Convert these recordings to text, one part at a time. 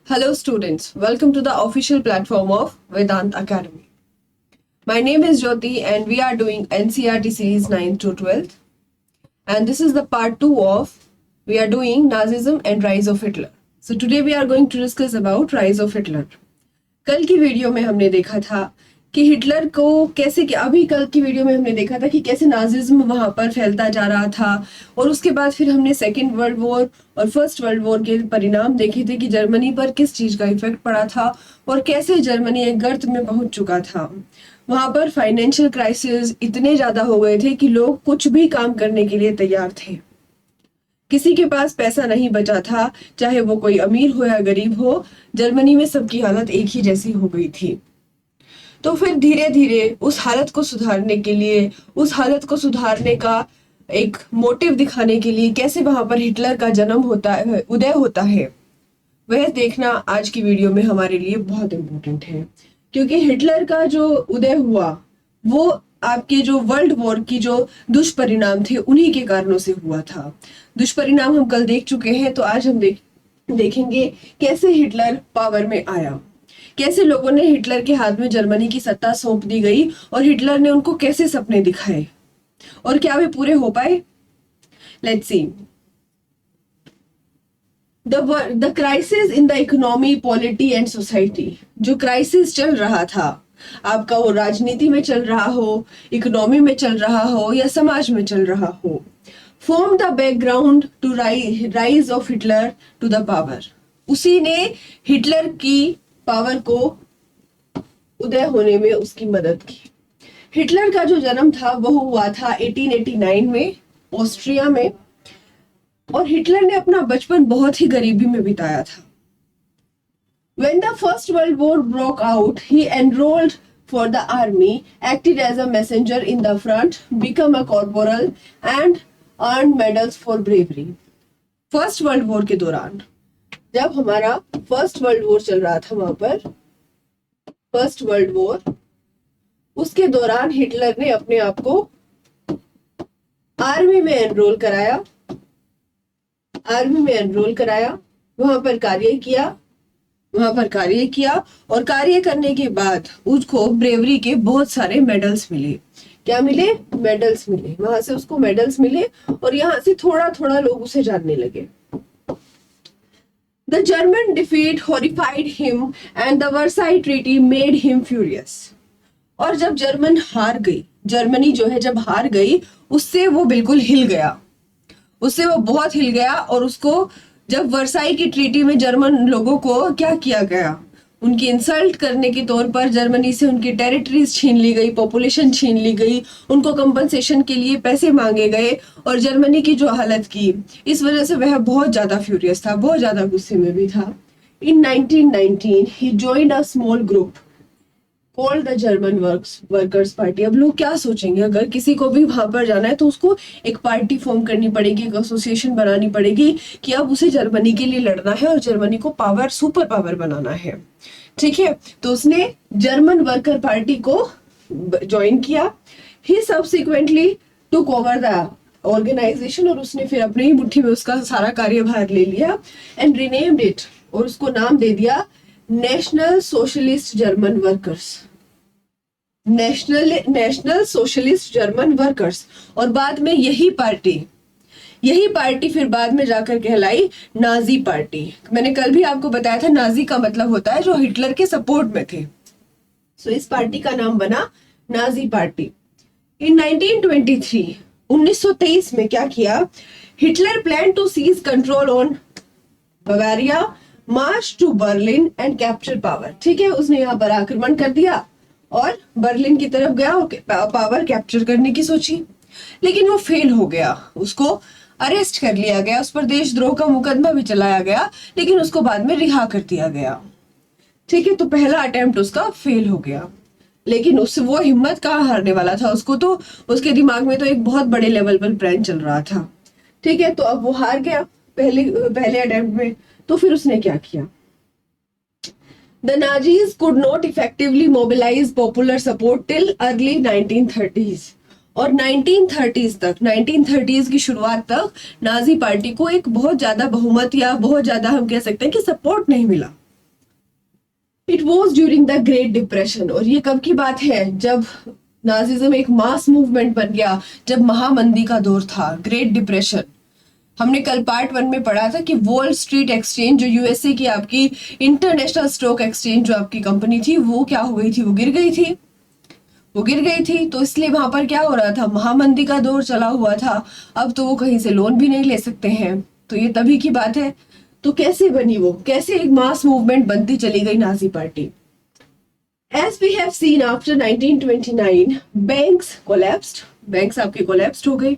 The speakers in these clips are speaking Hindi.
Hello students, welcome to the official platform of Vedant Academy. My name is Jyoti and we are doing NCERT series 9th to 12th. And this is the part 2 of we are doing Nazism and Rise of Hitler. So today we are going to discuss about Rise of Hitler. कल की वीडियो में हमने देखा था कि हिटलर को कैसे अभी कल की वीडियो में हमने देखा था कि कैसे नाजिज्म वहां पर फैलता जा रहा था और उसके बाद फिर हमने सेकेंड वर्ल्ड वॉर और फर्स्ट वर्ल्ड वॉर के परिणाम देखे थे कि जर्मनी पर किस चीज का इफेक्ट पड़ा था और कैसे जर्मनी एक गर्त में पहुंच चुका था। वहां पर फाइनेंशियल क्राइसिस इतने ज्यादा हो गए थे कि लोग कुछ भी काम करने के लिए तैयार थे। किसी के पास पैसा नहीं बचा था, चाहे वो कोई अमीर हो या गरीब हो, जर्मनी में सबकी हालत एक ही जैसी हो गई थी। तो फिर धीरे धीरे उस हालत को सुधारने के लिए, उस हालत को सुधारने का एक मोटिव दिखाने के लिए कैसे वहां पर हिटलर का जन्म होता है, उदय होता है, वह देखना आज की वीडियो में हमारे लिए बहुत इम्पोर्टेंट है। क्योंकि हिटलर का जो उदय हुआ वो आपके जो वर्ल्ड वॉर की जो दुष्परिणाम थे उन्हीं के कारणों से हुआ था। दुष्परिणाम हम कल देख चुके हैं, तो आज हम देखेंगे कैसे हिटलर पावर में आया, कैसे लोगों ने हिटलर के हाथ में जर्मनी की सत्ता सौंप दी गई और हिटलर ने उनको कैसे सपने दिखाए और क्या वे पूरे हो पाए। Let's see the crisis in the economy, polity and society. जो क्राइसिस चल रहा था आपका, वो राजनीति में चल रहा हो, इकोनॉमी में चल रहा हो या समाज में चल रहा हो, form the background to rise of Hitler to the power. उसी ने हिटलर की पावर को उदय होने में उसकी मदद की। हिटलर का जो जन्म था वो हुआ था 1889 में ऑस्ट्रिया में, और हिटलर ने अपना बचपन बहुत ही गरीबी में बिताया था। When the First World War broke out, he enrolled for the army, acted as a messenger in the front, became a corporal and earned medals for bravery. First world war के दौरान, जब हमारा फर्स्ट वर्ल्ड वॉर चल रहा था, वहां पर फर्स्ट वर्ल्ड वॉर, उसके दौरान हिटलर ने अपने आप को आर्मी में एनरोल कराया, वहां पर कार्य किया और कार्य करने के बाद उसको ब्रेवरी के बहुत सारे मेडल्स मिले। क्या मिले? मेडल्स मिले। वहां से उसको मेडल्स मिले और यहाँ से थोड़ा थोड़ा लोग उसे जानने लगे। The German defeat horrified him and the Versailles Treaty made him furious. और जब जर्मनी जो है जब हार गई, उससे वो बिल्कुल हिल गया, उससे वो बहुत हिल गया। और उसको जब वर्साई की ट्रीटी में जर्मन लोगों को क्या किया गया, उनकी इंसल्ट करने के तौर पर जर्मनी से उनकी टेरिटरीज छीन ली गई, पॉपुलेशन छीन ली गई, उनको कंपनसेशन के लिए पैसे मांगे गए और जर्मनी की जो हालत की, इस वजह से वह बहुत ज्यादा फ्यूरियस था, बहुत ज्यादा गुस्से में भी था। इन 1919 he joined a small group called the German workers party. अब लोग क्या सोचेंगे, अगर किसी को भी वहां पर जाना है तो उसको एक पार्टी फॉर्म करनी पड़ेगी, एक एसोसिएशन बनानी पड़ेगी कि अब उसे जर्मनी के लिए लड़ना है और जर्मनी को सुपर पावर बनाना है। ठीक है, तो उसने जर्मन वर्कर पार्टी को ज्वाइन किया। He subsequently took over the organisation, और उसने फिर अपने ही मुट्ठी में उसका सारा कार्यभार ले लिया एंड रीनेम्ड इट, और उसको नाम दे दिया national socialist German workers, national socialist German workers. और बाद में यही पार्टी फिर बाद में जाकर कहलाई नाजी पार्टी। मैंने कल भी आपको बताया था, नाजी का मतलब होता है जो हिटलर के सपोर्ट में थे। सो इस पार्टी का नाम बना नाजी पार्टी। इन 1923 में क्या किया, Hitler plan to seize control on Bavaria, march to Berlin and capture power. ठीक है, उसने यहाँ पर आक्रमण कर दिया और बर्लिन की तरफ गया और पावर कैप्चर करने की सोची, लेकिन वो फेल हो गया। उसको अरेस्ट कर लिया गया, उस पर देशद्रोह का मुकदमा भी चलाया गया, लेकिन उसको बाद में रिहा कर दिया गया। ठीक है, तो पहला अटेम्प्ट उसका फेल हो गया, लेकिन उससे वो हिम्मत कहाँ हारने वाला था। उसको तो उसके दिमाग में तो एक बहुत बड़े लेवल पर प्लान चल रहा था। ठीक है, तो अब वो हार गया पहले अटेम्प्ट में। तो फिर उसने क्या किया, The Nazis could not effectively mobilize popular support till early 1930s. और 1930s की शुरुआत तक नाजी पार्टी को एक बहुत ज्यादा बहुमत या बहुत ज्यादा हम कह सकते हैं कि सपोर्ट नहीं मिला। It was during the great depression, और ये कब की बात है, जब नाजिज्म एक मास मूवमेंट बन गया, जब महामंदी का दौर था, ग्रेट डिप्रेशन। हमने कल पार्ट 1 में पढ़ा था कि वॉल स्ट्रीट एक्सचेंज जो यूएसए की आपकी इंटरनेशनल स्टॉक एक्सचेंज जो आपकी कंपनी थी, वो क्या हो गई थी, वो गिर गई थी, वो गिर गई थी। तो इसलिए वहां पर क्या हो रहा था, महामंदी का दौर चला हुआ था। अब तो वो कहीं से लोन भी नहीं ले सकते हैं। तो ये तभी की बात है। तो कैसे बनी वो, कैसे एक मास मूवमेंट बनती चली गई Nazi party. As we have seen after 1929, banks collapsed, banks आपके collapsed हो गई,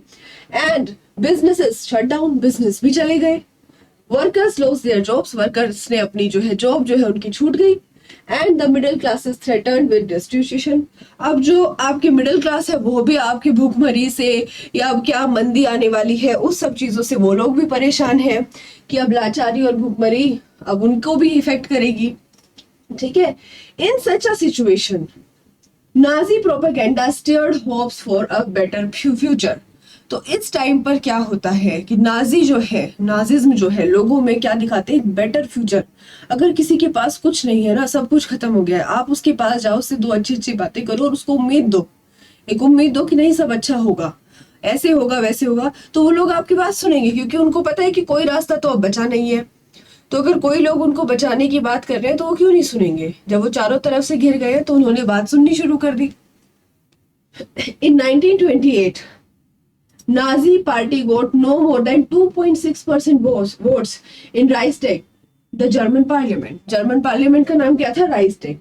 and businesses shut down, business भी चले गए, workers lost their jobs, workers ने अपनी जो है जॉब जो है उनकी छूट गई, and the middle classes threatened with destitution। अब जो आपकी मिडिल क्लास है वो भी आपकी भूखमरी से या अब क्या मंदी आने वाली है उस सब चीजों से वो लोग भी परेशान हैं कि अब लाचारी और भूखमरी अब उनको भी इफेक्ट करेगी। ठीक है, in such a situation Nazi propaganda steered hopes for a better future. तो इस टाइम पर क्या होता है कि नाजी जो है, नाजिज्म जो है, लोगों में क्या दिखाते हैं, बेटर फ्यूचर। अगर किसी के पास कुछ नहीं है ना, सब कुछ खत्म हो गया है, आप उसके पास जाओ, उससे 2 अच्छी अच्छी बातें करो और उसको उम्मीद दो, एक उम्मीद दो कि नहीं सब अच्छा होगा, ऐसे होगा वैसे होगा, तो वो लोग आपकी बात सुनेंगे, क्योंकि उनको पता है कि कोई रास्ता तो अब बचा नहीं है। तो अगर कोई लोग उनको बचाने की बात कर रहे हैं तो वो क्यों नहीं सुनेंगे। जब वो चारों तरफ से घिर गए तो उन्होंने बात सुननी शुरू कर दी। In 1928 Nazi party got no more than 2.6% votes in Reichstag, the German parliament. German parliament का नाम क्या था, राइस्टेग।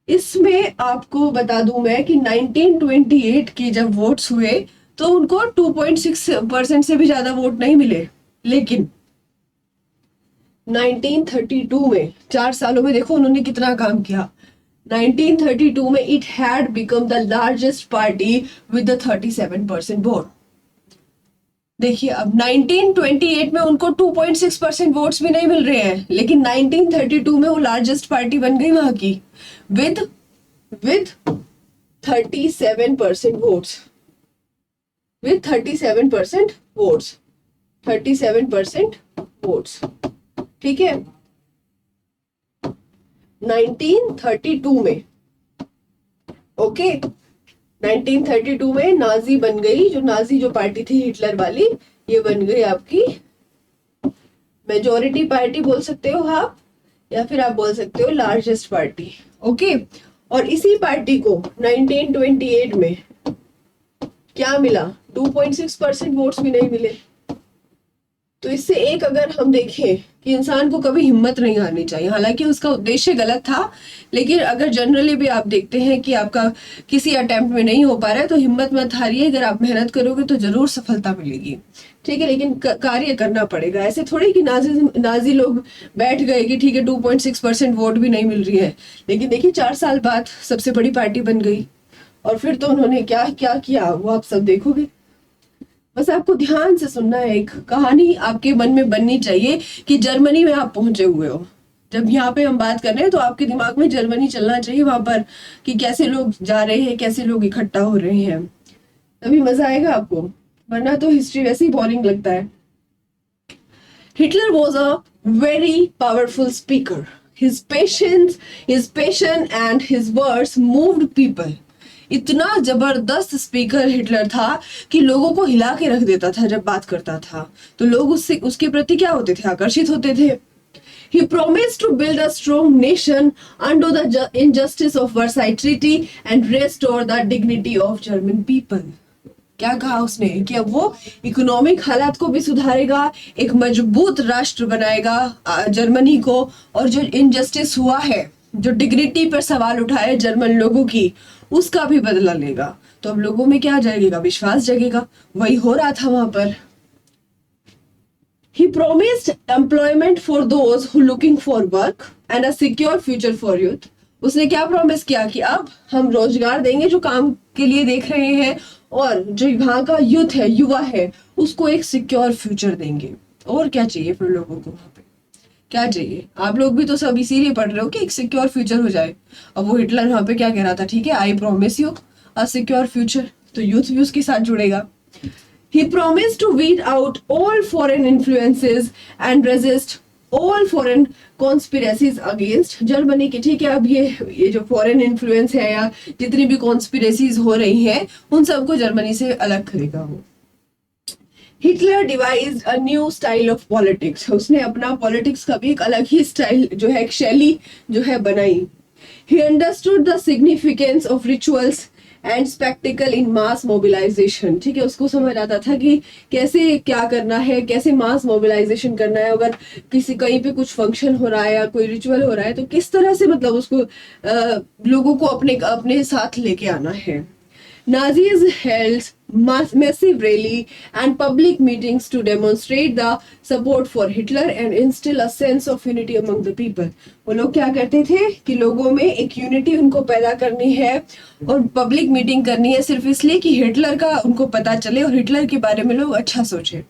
इसमें आपको बता दूं मैं कि 1928 के जब वोट्स हुए तो उनको 2.6% से भी ज्यादा वोट नहीं मिले, लेकिन 1932 में, 4 सालों में देखो उन्होंने कितना काम किया। 1932 में it had become the largest party with the 37% vote. देखिए अब 1928 में उनको 2.6% वोट्स भी नहीं मिल रहे हैं, लेकिन 1932 में वो लार्जेस्ट पार्टी बन गई वहां की with 37% votes, with 37% votes, 37% votes. ठीक है, 1932 में, ओके, 1932 में नाजी बन गई, जो नाजी जो पार्टी थी हिटलर वाली, ये बन गई आपकी मेजॉरिटी पार्टी बोल सकते हो आप, या फिर आप बोल सकते हो लार्जेस्ट पार्टी। ओके, और इसी पार्टी को 1928 में क्या मिला, 2.6% वोट्स भी नहीं मिले। तो इससे एक अगर हम देखें कि इंसान को कभी हिम्मत नहीं हारनी चाहिए, हालांकि उसका उद्देश्य गलत था, लेकिन अगर जनरली भी आप देखते हैं कि आपका किसी अटेम्प्ट में नहीं हो पा रहा है तो हिम्मत मत हारिए, अगर आप मेहनत करोगे तो जरूर सफलता मिलेगी। ठीक है, लेकिन कार्य करना पड़ेगा। ऐसे थोड़ी कि नाजी लोग बैठ गए कि ठीक है 2.6% वोट भी नहीं मिल रही है, लेकिन देखिए 4 साल बाद सबसे बड़ी पार्टी बन गई, और फिर तो उन्होंने क्या क्या किया वो आप सब देखोगे। बस आपको ध्यान से सुनना है, एक कहानी आपके मन में बननी चाहिए कि जर्मनी में आप पहुंचे हुए हो। जब यहाँ पे हम बात कर रहे हैं तो आपके दिमाग में जर्मनी चलना चाहिए, वहां पर कि कैसे लोग जा रहे हैं, कैसे लोग इकट्ठा हो रहे हैं, तभी मजा आएगा आपको, वरना तो हिस्ट्री वैसे ही बोरिंग लगता है। Hitler was a very powerful speaker, his passion and his words moved people. इतना जबरदस्त स्पीकर हिटलर था कि लोगों को हिला के रख देता था। जब बात करता था तो लोग उसके प्रति क्या होते थे, आकर्षित होते थे। He promised to build a strong nation under the injustice of Versailles Treaty and restore the dignity of German people। क्या कहा उसने कि अब वो इकोनॉमिक हालात को भी सुधारेगा, एक मजबूत राष्ट्र बनाएगा जर्मनी को, और जो इनजस्टिस हुआ है, जो डिग्निटी पर सवाल उठाए जर्मन लोगों की, उसका भी बदला लेगा। तो अब लोगों में क्या जगेगा, विश्वास जगेगा। वही हो रहा था वहां पर। He promised employment for those who looking for work and a secure future for youth। उसने क्या प्रॉमिस किया कि अब हम रोजगार देंगे जो काम के लिए देख रहे हैं, और जो वहां का यूथ है, युवा है, उसको एक सिक्योर फ्यूचर देंगे। और क्या चाहिए फिर लोगों को, वहां पे क्या चाहिए। आप लोग भी तो सब इसीलिए पढ़ रहे हो कि एक सिक्योर फ्यूचर हो जाए। अब वो हिटलर वहां पे क्या कह रहा था, ठीक है, I promise you a secure future, तो यूथ भी उसके साथ जुड़ेगा। He promised to weed out all foreign influences and resist all foreign conspiracies against Germany की। ठीक है, अब ये जो फॉरेन इन्फ्लुएंस है या जितनी भी कॉन्स्पिरेसीज हो रही हैं उन सबको जर्मनी से अलग करेगा वो। Hitler devised a new style of politics, उसने अपना पॉलिटिक्स का भी एक अलग ही स्टाइल जो है, एक शैली जो है बनाई। He understood the significance of rituals and spectacle in mass mobilisation. ठीक है, उसको समझ आता था कि कैसे क्या करना है, कैसे मास मोबिलाइजेशन करना है, अगर किसी कहीं पे कुछ फंक्शन हो रहा है या कोई रिचुअल हो रहा है तो किस तरह से मतलब उसको लोगों को अपने अपने साथ लेके आना है। Nazis held massive rally and public meetings to demonstrate the support for Hitler and instill a sense of unity among the people. वो लोग क्या करते थे कि लोगों में एक यूनिटी उनको पैदा करनी है और पब्लिक मीटिंग करनी है सिर्फ इसलिए कि हिटलर का उनको पता चले और हिटलर के बारे में लोग अच्छा सोचे।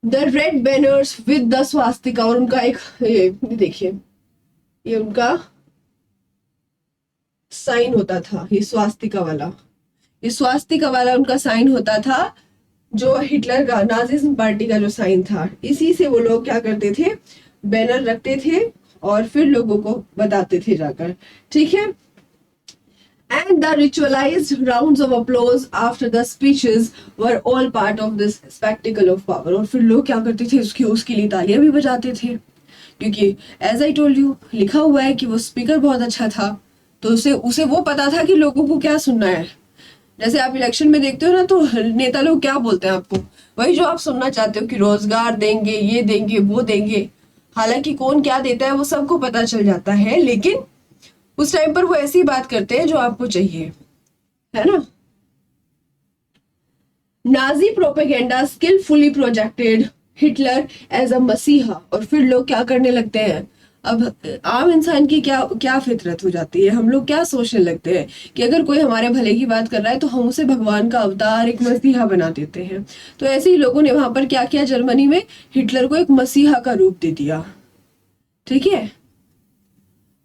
The red banners with the Swastika, और उनका एक ये देखिए, ये उनका साइन होता था, ये स्वास्तिका वाला उनका साइन होता था, जो हिटलर का नाजिज्म पार्टी का जो साइन था। इसी से वो लोग क्या करते थे, बैनर रखते थे और फिर लोगों को बताते थे जाकर। ठीक है, and the ritualized rounds of applause after the speeches were all part of this spectacle of power। और फिर लोग क्या करते थे, उसके लिए तालियां भी बजाते थे, क्योंकि एज आई टोल्ड यू लिखा हुआ है कि वो स्पीकर बहुत अच्छा था, तो उसे वो पता था कि लोगों को क्या सुनना है। जैसे आप इलेक्शन में देखते हो ना, तो नेता लोग क्या बोलते हैं आपको, वही जो आप सुनना चाहते हो कि रोजगार देंगे, ये देंगे, वो देंगे। हालांकि कौन क्या देता है वो सबको पता चल जाता है, लेकिन उस टाइम पर वो ऐसी बात करते हैं जो आपको चाहिए, है ना। Nazi propaganda skilfully projected Hitler as a messiah. और फिर लोग क्या करने लगते हैं, अब आम इंसान की क्या फितरत हो जाती है, हम लोग क्या सोचने लगते हैं कि अगर कोई हमारे भले की बात कर रहा है तो हम उसे भगवान का अवतार, एक मसीहा बना देते हैं। तो ऐसे ही लोगों ने वहां पर क्या किया, जर्मनी में हिटलर को एक मसीहा का रूप दे दिया। ठीक है,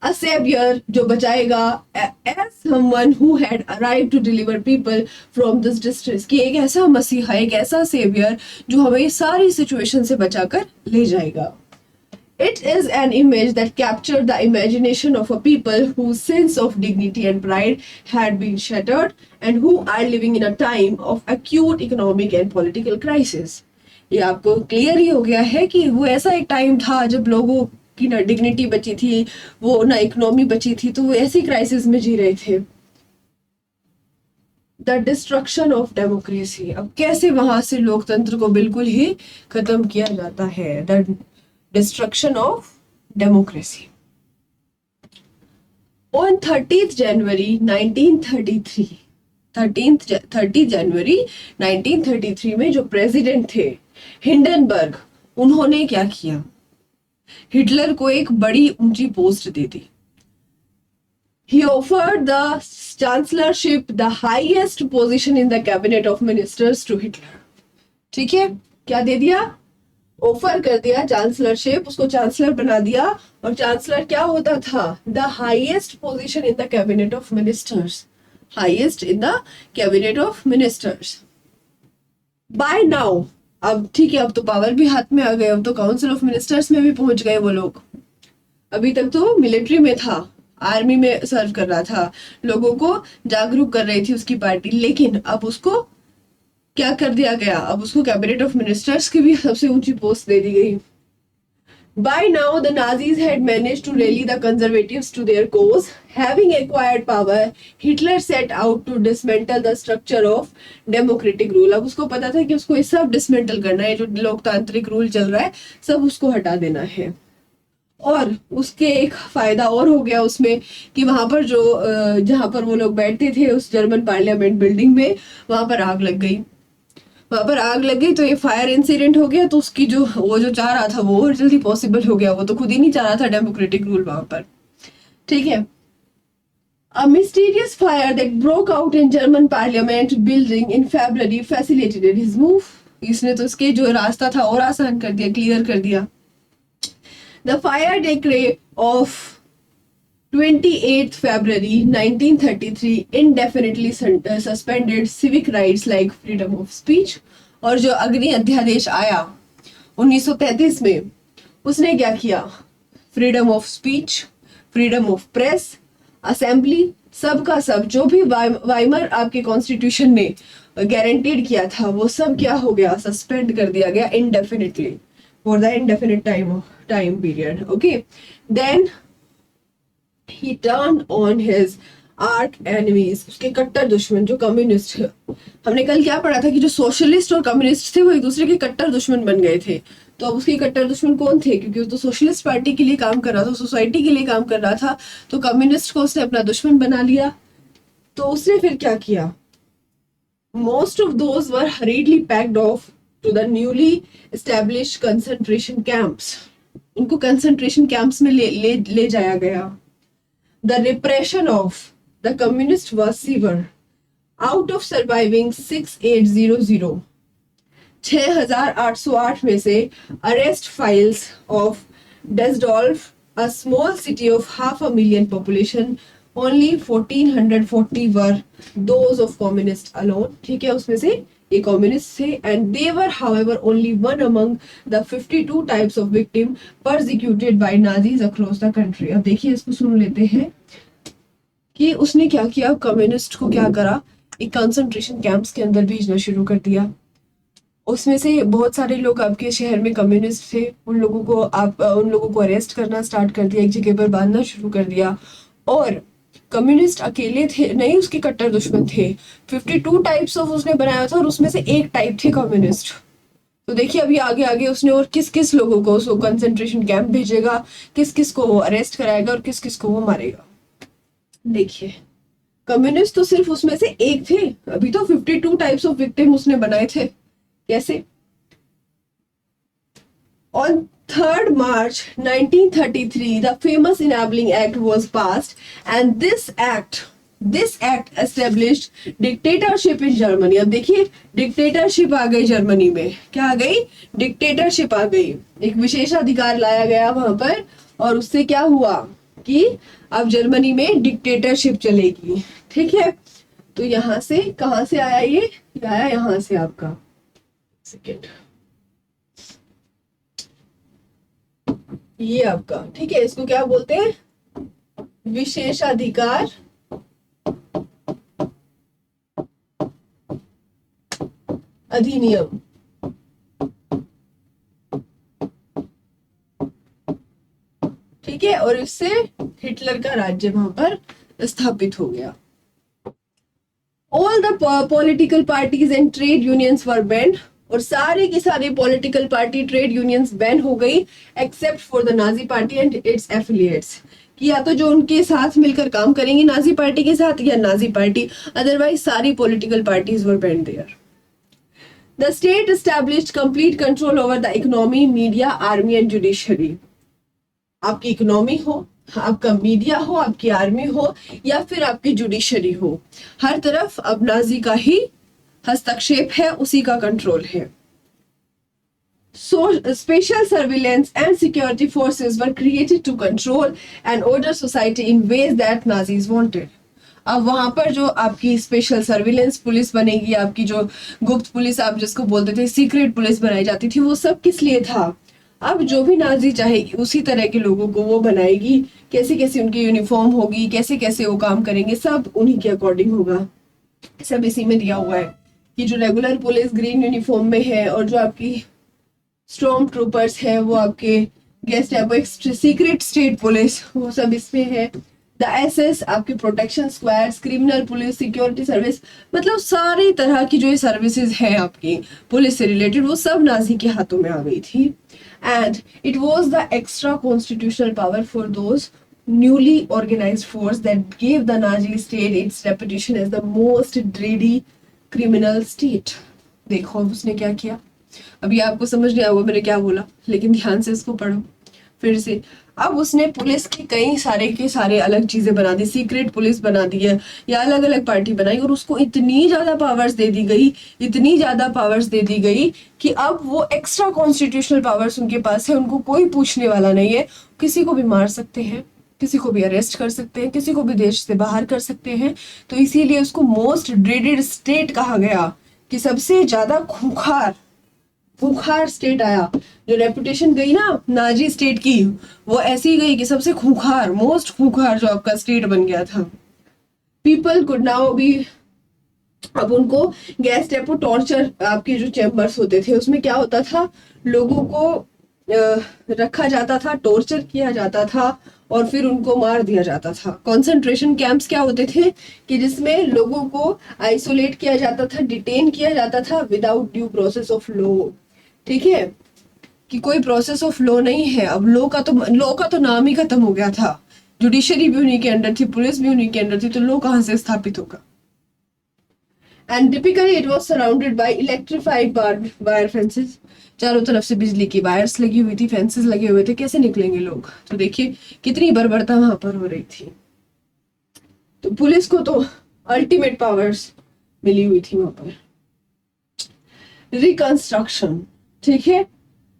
अ सेवियर, जो बचाएगा, as someone who had arrived to deliver people from this distress, कि एक ऐसा मसीहा, एक ऐसा सेवियर जो हमें सारी सिचुएशन से बचाकर ले जाएगा। It is an image that captured the imagination of a people whose sense of dignity and pride had been shattered and who are living in a time of acute economic and political crisis। ये आपको क्लियर ही हो गया है कि वो ऐसा एक टाइम था जब लोगों की ना डिग्निटी बची थी, वो ना इकोनॉमी बची थी, तो वो ऐसी क्राइसिस में जी रहे थे। द डिस्ट्रक्शन ऑफ डेमोक्रेसी, अब कैसे वहां से लोकतंत्र को बिल्कुल ही खत्म किया जाता है। The destruction of democracy। On 30th January 1933, 30 जनवरी 1933 में जो प्रेसिडेंट थे हिंडनबर्ग, उन्होंने क्या किया, हिटलर को एक बड़ी ऊंची post they the. He offered the chancellorship, the highest position in the cabinet of ministers, to Hitler। ठीक है, क्या दे दिया, ऑफर कर दिया चांसलरशिप, उसको चांसलर बना दिया। और चांसलर क्या होता था, the highest position in the cabinet of ministers, highest in the cabinet of ministers. By now, अब ठीक है, अब तो पावर भी हाथ में आ गए, अब तो काउंसिल ऑफ मिनिस्टर्स में भी पहुंच गए वो लोग। अभी तक तो मिलिट्री में था, आर्मी में सर्व कर रहा था, लोगों को जागरूक कर रही थी उसकी पार्टी, लेकिन अब उसको क्या कर दिया गया, अब उसको कैबिनेट ऑफ मिनिस्टर्स की भी सबसे ऊंची पोस्ट दे दी गई। By now the Nazis had managed to rally the conservatives to their cause। Having acquired power, Hitler set out to dismantle the structure of democratic rule। अब उसको पता था कि उसको ये सब डिसमेंटल करना है, जो लोकतांत्रिक रूल चल रहा है सब उसको हटा देना है। और उसके एक फायदा और हो गया उसमें कि वहां पर जो जहां पर वो लोग बैठते थे उस जर्मन पार्लियामेंट बिल्डिंग में, वहां पर आग लग गई। वहां पर आग लग गई तो ये फायर इंसिडेंट हो गया, तो उसकी जो वो जो चाह रहा था वो और जल्दी पॉसिबल हो गया, वो तो खुद ही नहीं चाह रहा था डेमोक्रेटिक रूल वहां पर। ठीक है, A mysterious fire that broke out in German parliament building in February facilitated his move। इसने तो उसके जो रास्ता था और आसान कर दिया, क्लियर कर दिया। The fire decree of 28th February 1933 indefinitely suspended civic rights like freedom of speech। और जो अग्नि अध्यादेश आया 1933 में, उसने क्या किया, freedom of speech, freedom of press, assembly, सब का सब जो भी वाइमर आपके कॉन्स्टिट्यूशन ने गारंटीड किया था वो सब क्या हो गया, सस्पेंड कर दिया गया indefinitely for the indefinite time period. Okay, then he turned on his arch enemies, उसके कट्टर दुश्मन जो कम्युनिस्ट है. हमने कल क्या पढ़ा था कि जो सोशलिस्ट और कम्युनिस्ट थे वो एक दूसरे के कट्टर दुश्मन बन गए थे. तो अब उसके कट्टर दुश्मन कौन थे, क्योंकि वो तो सोशलिस्ट पार्टी के लिए काम कर रहा था, सोसाइटी के लिए काम कर रहा था, तो कम्युनिस्ट को उसने अपना दुश्मन बना लिया. तो उसने फिर क्या किया, most of those were hurriedly packed off to the newly established concentration camps. उनको कंसंट्रेशन कैंप्स में ले जाया गया. The repression of the communist was severe. Out of surviving 6800, 6808 में से arrest files of Desdolf, a small city of 500,000 population, only 1440 were those of communist alone. ठीक है, उसमें से ये कम्युनिस्ट थे. and they were however only one among the 52 types of victim persecuted by Nazis across the country. अब देखिए इसको सुन लेते हैं कि उसने क्या किया, कम्युनिस्ट को क्या करा, एक कंसंट्रेशन कैंप्स के अंदर भेजना शुरू कर दिया. उसमें से बहुत सारे लोग आपके शहर में कम्युनिस्ट थे, उन लोगों को अरेस्ट करना स्टार्ट कर दिया, एक जगह पर बांधना शुरू कर दिया. और कम्युनिस्ट अकेले थे नहीं, उसके कट्टर दुश्मन थे. 52 टाइप्स ऑफ उसने बनाया था और उसमें से एक टाइप थे कम्युनिस्ट. तो देखिए अभी आगे आगे उसने और किस किस लोगों को उसको कंसंट्रेशन कैंप भेजेगा, किस किस को वो अरेस्ट कराएगा और किस किस को वो मारेगा. देखिए कम्युनिस्ट तो सिर्फ उसमें से एक थे, अभी तो 52 टाइप्स ऑफ विक्टिम उसने बनाए थे. कैसे? On 3rd March 1933, the famous Enabling Act was passed, and this act established dictatorship in Germany. अब देखिए डिक्टेटरशिप आ गई जर्मनी में. क्या आ गई? डिक्टेटरशिप आ गई. एक विशेषाधिकार लाया गया वहां पर, और उससे क्या हुआ कि अब जर्मनी में डिक्टेटरशिप चलेगी. ठीक है, तो यहां से कहां से आया ये आया यहां से आपका सेकेंड, ये आपका. ठीक है, इसको क्या बोलते हैं, विशेषाधिकार अधिनियम. ठीक है, और इससे हिटलर का राज्य वहां पर स्थापित हो गया. All the political parties and trade unions were band, और सारे की सारी political party trade unions ban हो गई, except for the Nazi party and it's affiliates. कि या तो जो उनके साथ मिलकर काम करेंगी नाजी पार्टी के साथ या नाजी पार्टी, अदरवाइज सारी political parties were banned there. The state established complete control over the economy, media, army and judiciary. आपकी इकोनॉमी हो, आपका मीडिया हो, आपकी आर्मी हो, या फिर आपकी जुडिशरी हो, हर तरफ अब नाजी का ही हस्तक्षेप है, उसी का कंट्रोल है. So special surveillance and security forces were created to control and order society in ways that Nazis wanted. अब वहां पर जो आपकी स्पेशल सर्विलेंस पुलिस बनेगी, आपकी जो गुप्त पुलिस आप जिसको बोलते थे, सीक्रेट पुलिस बनाई जाती थी, वो सब किस लिए था, अब जो भी नाजी चाहेगी उसी तरह के लोगों को वो बनाएगी. कैसे कैसे उनकी यूनिफॉर्म होगी, कैसे कैसे वो काम करेंगे, सब उन्हीं के अकॉर्डिंग होगा. सब इसी में दिया हुआ है कि जो रेगुलर पुलिस ग्रीन यूनिफॉर्म में है और जो आपकी स्टॉर्म ट्रूपर्स है वो आपके गेस्ट है, वो एक सीक्रेट स्टेट पुलिस, वो सब इसमें है. द एसएस आपकी protection squads, criminal police, security service, मतलब सारी तरह की जो ये सर्विसेज है आपकी पुलिस से रिलेटेड, वो सब नाजी के हाथों में आ गई थी. And it was the extra constitutional power for those newly organized force that gave the Nazi state its reputation as the most dready criminal state. देखो अब उसने क्या किया. अभी आपको समझ नहीं आया मैंने क्या बोला, लेकिन ध्यान से इसको पढ़ो फिर से. अब उसने पुलिस की कई सारे के सारे अलग चीजें बना दी, सीक्रेट पुलिस बना दी है या अलग अलग पार्टी बनाई, और उसको इतनी ज्यादा पावर्स दे दी गई, इतनी ज्यादा पावर्स दे दी गई कि अब वो एक्स्ट्रा कॉन्स्टिट्यूशनल पावर्स उनके पास है, उनको कोई पूछने वाला नहीं है. किसी को भी मार सकते हैं, किसी को भी अरेस्ट कर सकते हैं, किसी को भी देश से बाहर कर सकते हैं. तो इसीलिए उसको मोस्ट ड्रेडेड स्टेट कहा गया, कि सबसे ज्यादा खूंखार खूंखार स्टेट आया, जो रेपुटेशन गई ना नाजी स्टेट की, वो ऐसी गई कि सबसे खूंखार, मोस्ट खूंखार जो आपका स्टेट बन गया था। पीपल कुड नाउ बी, अब उनको गैस डेपो टॉर्चर, आपके जो चैम्बर्स होते थे उसमें क्या होता था, लोगों को रखा जाता था, टॉर्चर किया जाता था और फिर उनको मार दिया जाता था। कंसंट्रेशन कैंप्स क्या होते थे कि जिसमें लोगों को आइसोलेट किया जाता था, डिटेन किया जाता था without due process of law. ठीक है, कि कोई प्रोसेस ऑफ लॉ नहीं है। अब लॉ का तो नाम ही खत्म हो गया था, जुडिशरी भी उन्हीं के अंडर थी, पुलिस भी उन्हीं के अंडर थी, तो लॉ कहाँ से स्थापित होगा। And typically it was surrounded by electrified wire fences, चारों तरफ से बिजली की वायर्स लगी हुई थी, फेंसेस लगे हुए थे, कैसे निकलेंगे लोग। तो देखिए कितनी बर्बरता वहां पर हो रही थी। तो पुलिस को तो अल्टीमेट पावर्स मिली हुई थी वहां पर। रिकंस्ट्रक्शन, ठीक है,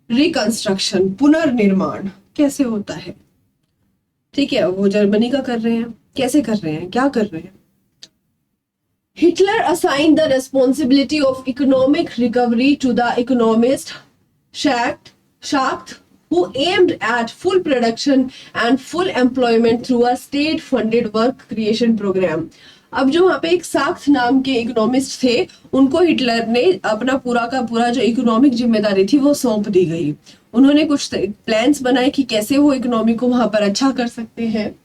रिकंस्ट्रक्शन, पुनर्निर्माण कैसे होता है। ठीक है, वो जर्मनी का कर रहे हैं, कैसे कर रहे हैं, क्या कर रहे हैं। Hitler assigned the responsibility of economic recovery to the economist Schacht, who aimed at full production and full employment through a state-funded work creation program. अब जो वहां पे एक साख्त नाम के इकोनॉमिस्ट थे, उनको हिटलर ने अपना पूरा का पूरा जो इकोनॉमिक जिम्मेदारी थी वो सौंप दी गई। उन्होंने कुछ प्लान्स बनाए कि कैसे वो इकोनॉमी को वहां पर अच्छा कर सकते हैं,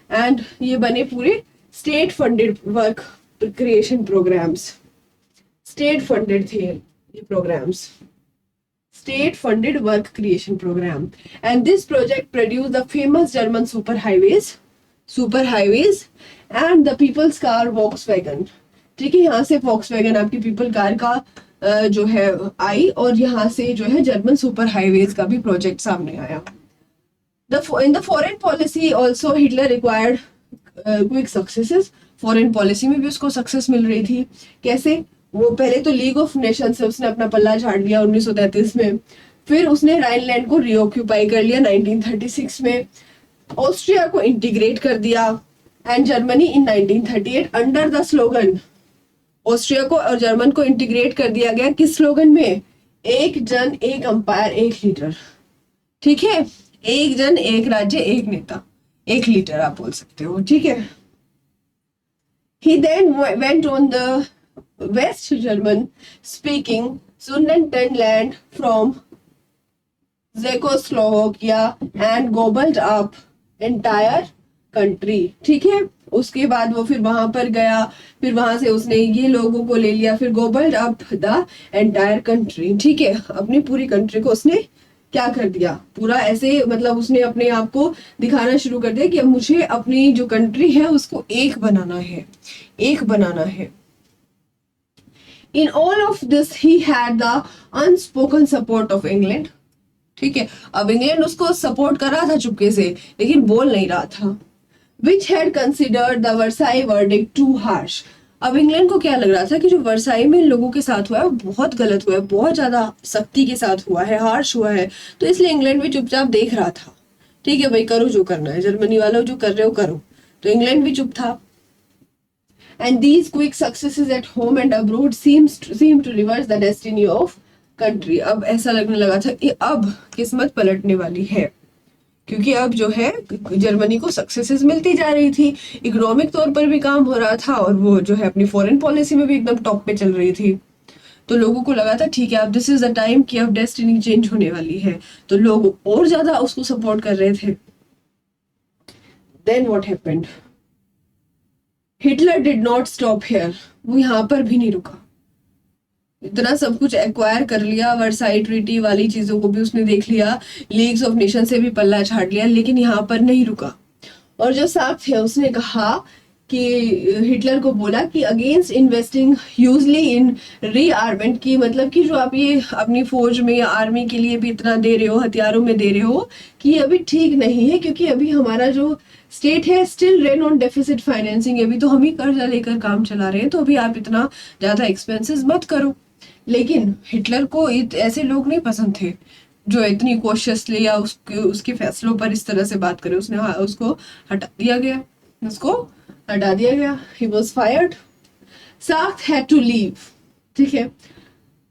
एंड ये बने पूरे state funded work creation programmes. State funded थे ये programmes, state funded work creation programme. And this project produce the famous German super highways and the people's car Volkswagen. ठीक है, यहाँ से वॉक्सवैगन आपकी पीपल कार का जो है आई, और यहाँ से जो है जर्मन सुपर हाईवेज का भी प्रोजेक्ट सामने आया। In the foreign policy also Hitler required quick successes। Foreign policy में भी उसको सक्सेस मिल रही थी। कैसे, वो पहले तो लीग ऑफ नेशन से उसने अपना पल्ला झाड़ लिया 1933 में, फिर उसने राइनलैंड को रीऑक्यूपाई कर लिया 1936 में, ऑस्ट्रिया को इंटीग्रेट कर दिया, and Germany in 1938 under the slogan, Austria को और जर्मन को इंटीग्रेट कर दिया गया किस स्लोगन में, एक जन एक अंपायर एक लीडर। ठीक है, एक जन एक राज्य एक नेता एक लीडर आप बोल सकते हो। ठीक है, he then went on the West German speaking Sudetenland from Czechoslovakia and gobbled up entire country। ठीक है, उसके बाद वो फिर वहां पर गया, फिर वहां से उसने ये लोगों को ले लिया, फिर gobbled up the entire country। ठीक है, अपनी पूरी कंट्री को उसने क्या कर दिया, पूरा ऐसे मतलब उसने अपने आप को दिखाना शुरू कर दिया कि अब मुझे अपनी जो कंट्री है उसको एक बनाना है, एक बनाना है। In all of this he had the unspoken support of England. ठीक है, अब इंग्लैंड उसको सपोर्ट कर रहा था चुपके से, लेकिन बोल नहीं रहा था। Which had considered the Versailles verdict too harsh. अब इंग्लैंड को क्या लग रहा था कि जो वर्साई में लोगों के साथ हुआ है वो बहुत गलत हुआ है, बहुत ज्यादा सख्ती के साथ हुआ है, हार्श हुआ है, तो इसलिए इंग्लैंड भी चुपचाप देख रहा था। ठीक है भाई, करो जो करना है, जर्मनी वालों जो कर रहे हो करो, तो इंग्लैंड भी चुप था। And these quick successes at home and abroad seem to reverse the destiny of country. अब ऐसा लगने लगा था कि अब किस्मत पलटने वाली है, क्योंकि अब जो है जर्मनी को सक्सेसेस मिलती जा रही थी, इकोनॉमिक तौर पर भी काम हो रहा था, और वो जो है अपनी फॉरेन पॉलिसी में भी एकदम टॉप पे चल रही थी। तो लोगों को लगा था ठीक है अब दिस इज द टाइम कि अब डेस्टिनी चेंज होने वाली है, तो लोग और ज्यादा उसको सपोर्ट कर रहे थे। Then what happened, Hitler did not stop here. वो यहाँ पर भी नहीं रुका, इतना सब कुछ एक्वायर कर लिया, वर्साई ट्रीटी वाली चीजों को भी उसने देख लिया, लीग्स ऑफ नेशन से भी पल्ला झाड़ लिया, लेकिन यहाँ पर नहीं रुका। और जो साख्त है उसने कहा कि हिटलर को बोला कि अगेंस्ट इन्वेस्टिंग ह्यूजली इन रीआर्मेंट की, मतलब कि जो आप ये अपनी फौज में या आर्मी के लिए भी इतना दे रहे हो, हथियारों में दे रहे हो, कि ये अभी ठीक नहीं है, क्योंकि अभी हमारा जो स्टेट है still run on deficit financing, अभी तो हम ही कर्जा लेकर काम चला रहे हैं, तो अभी आप इतना ज्यादा एक्सपेंसेस मत करो। लेकिन हिटलर को ऐसे लोग नहीं पसंद थे जो इतनी कॉशियसली या उसके फैसलों पर इस तरह से बात करे। उसको हटा दिया गया, हटा दिया गया। He was fired. Schacht had to leave. ठीक है,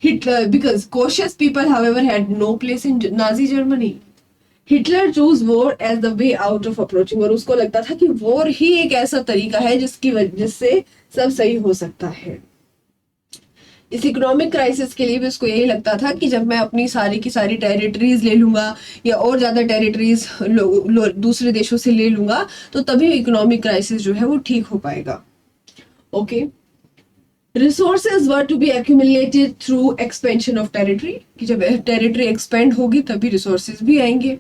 Hitler, because cautious people, however, had no place in Nazi Germany. Hitler chose war as the way out of approaching, और उसको लगता था कि वॉर ही एक ऐसा तरीका है जिससे सब सही हो सकता है. इस इकोनॉमिक क्राइसिस के लिए भी उसको यही लगता था कि जब मैं अपनी सारी की सारी टेरिटरीज ले लूंगा या और ज्यादा टेरिटरीज दूसरे देशों से ले लूंगा तो तभी इकोनॉमिक क्राइसिस जो है वो ठीक हो पाएगा. Okay, resources were to be accumulated through expansion of territory, कि जब टेरिटरी एक्सपेंड होगी तभी रिसोर्सेज भी आएंगे.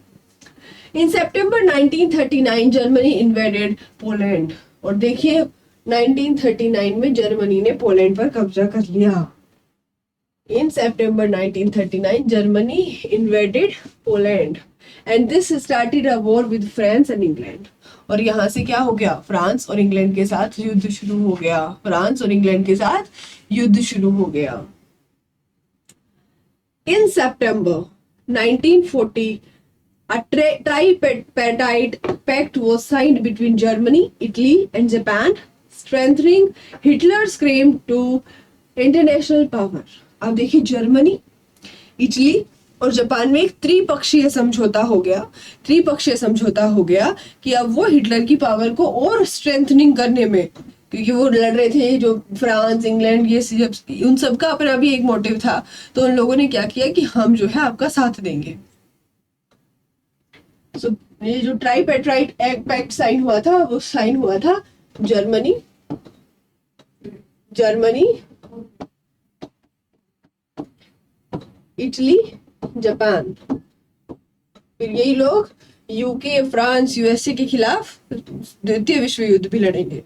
In September 1939 Germany invaded Poland, और देखिए 1939 में जर्मनी ने पोलैंड पर कब्जा कर लिया. In September 1939, Germany invaded Poland, and this started a war with France and England. और यहाँ से क्या हो गया, फ्रांस और इंग्लैंड के साथ युद्ध शुरू हो गया. फ्रांस और इंग्लैंड के साथ युद्ध शुरू हो गया. In September 1940, a tripartite pact was signed between Germany, Italy, and Japan, strengthening Hitler's claim to international power. अब देखिए जर्मनी, इटली और जापान में एक त्रिपक्षीय समझौता हो गया कि अब वो हिटलर की पावर को और स्ट्रेंथनिंग करने में, क्योंकि वो लड़ रहे थे जो फ्रांस, इंग्लैंड, ये उन सब का अपना भी एक मोटिव था, तो उन लोगों ने क्या किया कि हम जो है आपका साथ देंगे. सो ये जो ट्राइपेट्राइट पैक्ट साइन हुआ था वो साइन हुआ था जर्मनी, इटली, जापान. फिर यही लोग यूके, फ्रांस, यूएसए के खिलाफ द्वितीय विश्व युद्ध भी लड़ेंगे.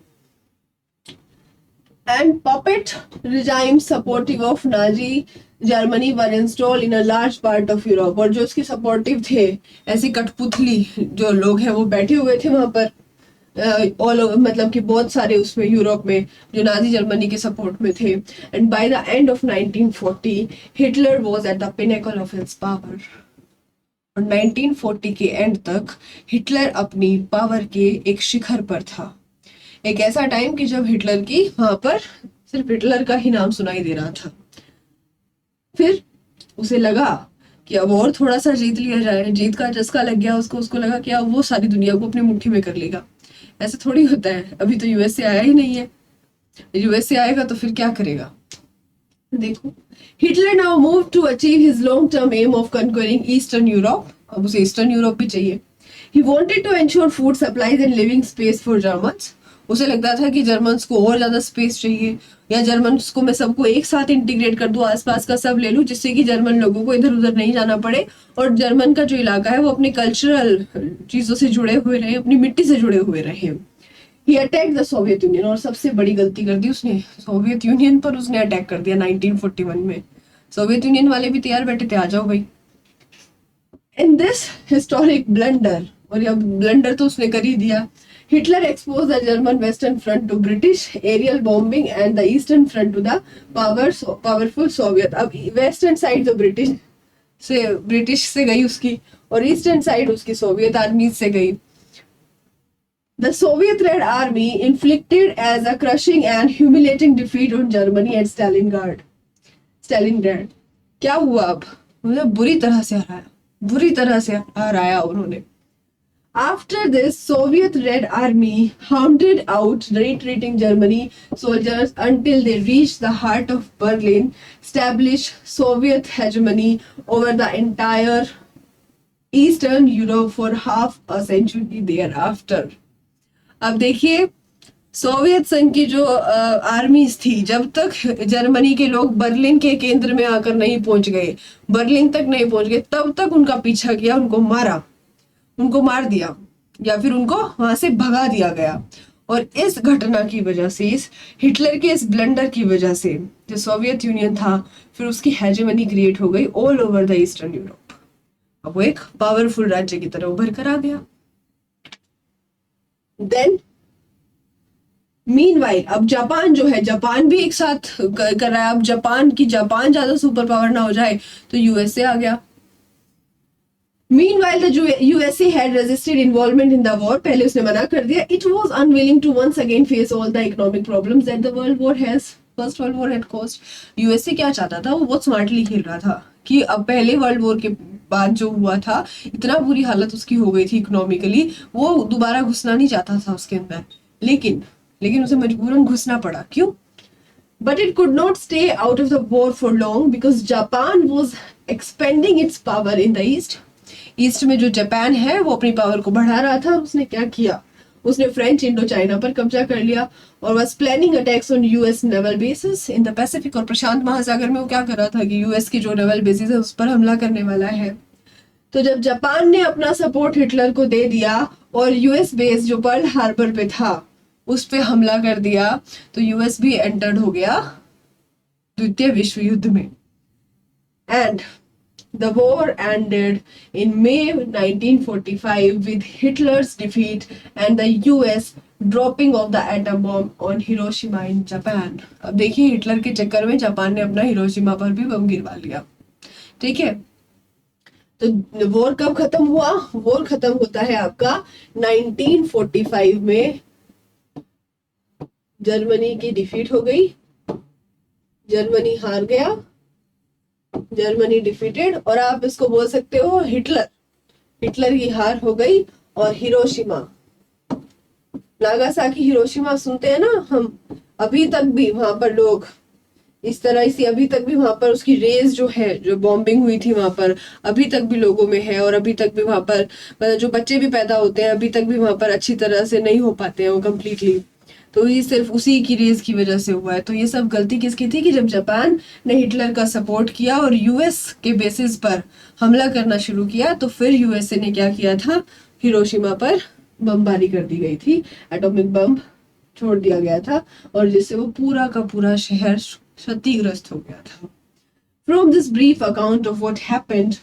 And puppet regime supportive of Nazi Germany were install in a large part of Europe, और जो उसके सपोर्टिव थे, ऐसी कठपुतली जो लोग हैं वो बैठे हुए थे वहां पर ऑल ओवर, मतलब कि बहुत सारे उसमें यूरोप में जो नाजी जर्मनी के सपोर्ट में थे. And by the end of 1940 Hitler was at the pinnacle of his power. और 1940 के एंड तक हिटलर अपनी पावर के एक शिखर पर था. एक ऐसा टाइम कि जब हिटलर की वहां पर सिर्फ हिटलर का ही नाम सुनाई दे रहा था. फिर उसे लगा कि अब और थोड़ा सा जीत लिया जाए, जीत का चस्का लग गया उसको लगा कि अब वो सारी दुनिया को अपनी मुट्ठी में कर लेगा. ऐसा थोड़ी होता है, अभी तो यूएसए आया ही नहीं है. यूएसए आएगा तो फिर क्या करेगा. देखो, Hitler now move to achieve his long term aim of conquering eastern Europe. अब उसे ईस्टर्न यूरोप भी चाहिए. He wanted to ensure food supplies and living space for Germans. उसे लगता था कि जर्मन्स को और ज्यादा स्पेस चाहिए, या जर्मन्स को मैं सबको एक साथ इंटीग्रेट कर दूं, आसपास का सब ले लूं, जिससे कि जर्मन लोगों को इधर उधर नहीं जाना पड़े और जर्मन का जो इलाका है वो अपनी कल्चरल चीजों से जुड़े हुए रहे, अपनी मिट्टी से जुड़े हुए रहे. ही अटैक द सोवियत यूनियन, और सबसे बड़ी गलती कर दी उसने, सोवियत यूनियन पर उसने अटैक कर दिया 1941 में. सोवियत यूनियन वाले भी तैयार बैठे थे, आ जाओ भाई. इन दिस हिस्टोरिक ब्लंडर, और यह ब्लंडर तो उसने कर ही दिया, Hitler exposed the German Western Front to British aerial bombing and the Eastern Front to the powerful Soviet. अब वेस्टर्न साइड तो ब्रिटिश से गई उसकी, और ईस्टर्न साइड उसकी सोवियत आर्मी से गई. The Soviet Red Army inflicted as a crushing and humiliating defeat on Germany at Stalingrad. क्या हुआ अब, मतलब बुरी तरह से हराया उन्होंने. After this, Soviet Red Army hounded out retreating Germany soldiers until they reached the heart of Berlin, established Soviet hegemony over the entire Eastern Europe for half a century thereafter. अब देखिए, सोवियत संघ की जो आर्मीज थी, जब तक जर्मनी के लोग बर्लिन के केंद्र में आकर नहीं पहुंच गए, बर्लिन तक नहीं पहुंच गए, तब तक उनका पीछा किया, उनको मार दिया, या फिर उनको वहां से भगा दिया गया. और इस घटना की वजह से, इस हिटलर के इस ब्लंडर की वजह से जो सोवियत यूनियन था, फिर उसकी हेजेमनी क्रिएट हो गई all over the eastern Europe. अब वो एक पावरफुल राज्य की तरह उभर कर आ गया. देन मीनवाइल, अब जापान जो है, जापान भी एक साथ कर रहा है. अब जापान ज्यादा सुपर पावर ना हो जाए तो यूएसए आ गया. Meanwhile, the USA had resisted involvement in the war. पहले उसने मना कर दिया. It was unwilling to once again face all the economic problems that the world war has. First world war had cost, USA क्या चाहता था, वो बहुत स्मार्टली खेल रहा था कि अब पहले वर्ल्ड वॉर के बाद जो हुआ था, इतना बुरी हालत उसकी हो गई थी इकोनॉमिकली, वो दोबारा घुसना नहीं चाहता था उसके अंदर, लेकिन उसे मजबूरन घुसना पड़ा। क्यों? But it could not stay out of the war for long because Japan was expanding its power in the east. East में जो जापान है वो अपनी पावर को बढ़ा रहा था। उसने क्या किया, उसने फ्रेंच इंडो चाइना पर कब्जा कर लिया और was planning attacks on US naval bases in the Pacific। और प्रशांत महासागर में वो क्या कर रहा था कि यूएस की जो नेवल बेसिस है उस पर हमला करने वाला है। तो जब जापान ने अपना सपोर्ट हिटलर को दे दिया और यूएस बेस जो पर्ल हार्बर पे था उस पे हमला कर दिया, तो यूएस भी एंटर्ड हो गया द्वितीय विश्व युद्ध में। And the war ended in May 1945 with Hitler's defeat and the US dropping of the atom bomb on Hiroshima in Japan। अब देखिए हिटलर के चक्कर में जापान ने अपना हिरोशिमा पर भी बम गिरवा लिया। ठीक है, तो वॉर कब खत्म हुआ? वॉर खत्म होता है आपका 1945 में। जर्मनी की डिफीट हो गई, जर्मनी हार गया, जर्मनी डिफीटेड, और आप इसको बोल सकते हो हिटलर की हार हो गई। और हिरोशिमा, नागासाकी हिरोशिमा सुनते हैं ना हम, अभी तक भी वहां पर लोग इस तरह से, अभी तक भी वहां पर उसकी रेज जो है, जो बॉम्बिंग हुई थी वहां पर, अभी तक भी लोगों में है। और अभी तक भी वहां पर मतलब जो बच्चे भी पैदा होते हैं अभी तक भी वहां पर अच्छी तरह से नहीं हो पाते हैं वो कम्प्लीटली। तो ये सिर्फ उसी की रेज की वजह से हुआ है। तो ये सब गलती किसकी थी कि जब जापान ने हिटलर का सपोर्ट किया और यूएस के बेसिस पर हमला करना शुरू किया, तो फिर यूएसए ने क्या किया था, हिरोशिमा पर बमबारी कर दी गई थी, एटॉमिक बम छोड़ दिया गया था और जिससे वो पूरा का पूरा शहर क्षतिग्रस्त हो गया था। From this brief account of what happened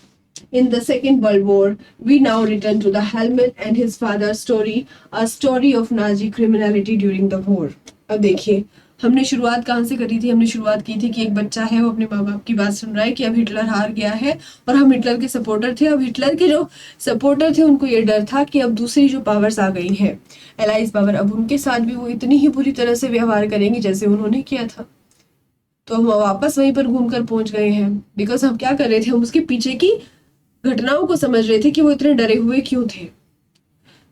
in the Second World War, we now return to the Helmut and his father's story, a story of Nazi criminality during the war। अब देखिए हमने शुरुआत कहाँ से करी थी? हमने शुरुआत की थी कि एक बच्चा है वो अपने माँ बाप की बात सुन रहा है कि अब हिटलर हार गया है और हम हिटलर के सपोर्टर थे। अब हिटलर के जो सपोर्टर थे उनको ये डर था कि अब दूसरी जो पावर्स आ गई है, एलाइज पावर, अब उनके साथ भी वो इतनी ही बुरी तरह से व्यवहार करेंगे जैसे उन्होंने किया था। तो हम वापस वहीं पर घूमकर पहुंच गए हैं, बिकॉज हम क्या कर रहे थे, हम उसके पीछे की घटनाओं को समझ रहे थे कि वो इतने डरे हुए क्यों थे।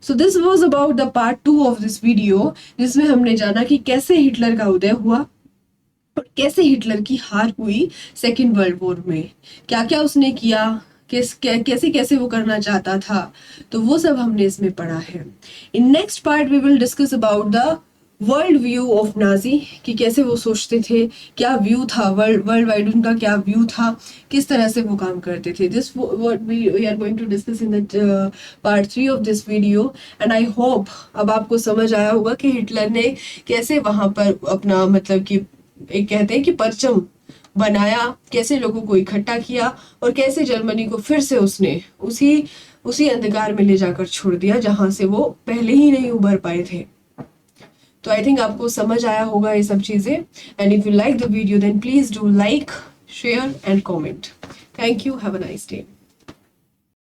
So this was about the part 2 of this video, जिसमें हमने जाना कि कैसे हिटलर का उदय हुआ और कैसे हिटलर की हार हुई सेकेंड वर्ल्ड वॉर में, क्या क्या उसने किया, कैसे कैसे वो करना चाहता था, तो वो सब हमने इसमें पढ़ा है। In next part we will discuss about the world view of Nazi, कि कैसे वो सोचते थे, क्या व्यू था वर्ल्ड वाइड, उनका क्या व्यू था, किस तरह से वो काम करते थे। This what we are going to discuss in the part 3 of this video. And I hope अब आपको समझ आया होगा कि हिटलर ने कैसे वहां पर अपना मतलब कि एक कहते हैं कि परचम बनाया, कैसे लोगों को इकट्ठा किया और कैसे जर्मनी को फिर से उसने उसी अंधकार में ले जाकर छोड़ दिया जहां से वो पहले ही नहीं उभर पाए थे। तो आई थिंक आपको समझ आया होगा ये सब चीजें। And if you like the video then please do like, share and comment. Thank you, have a nice day.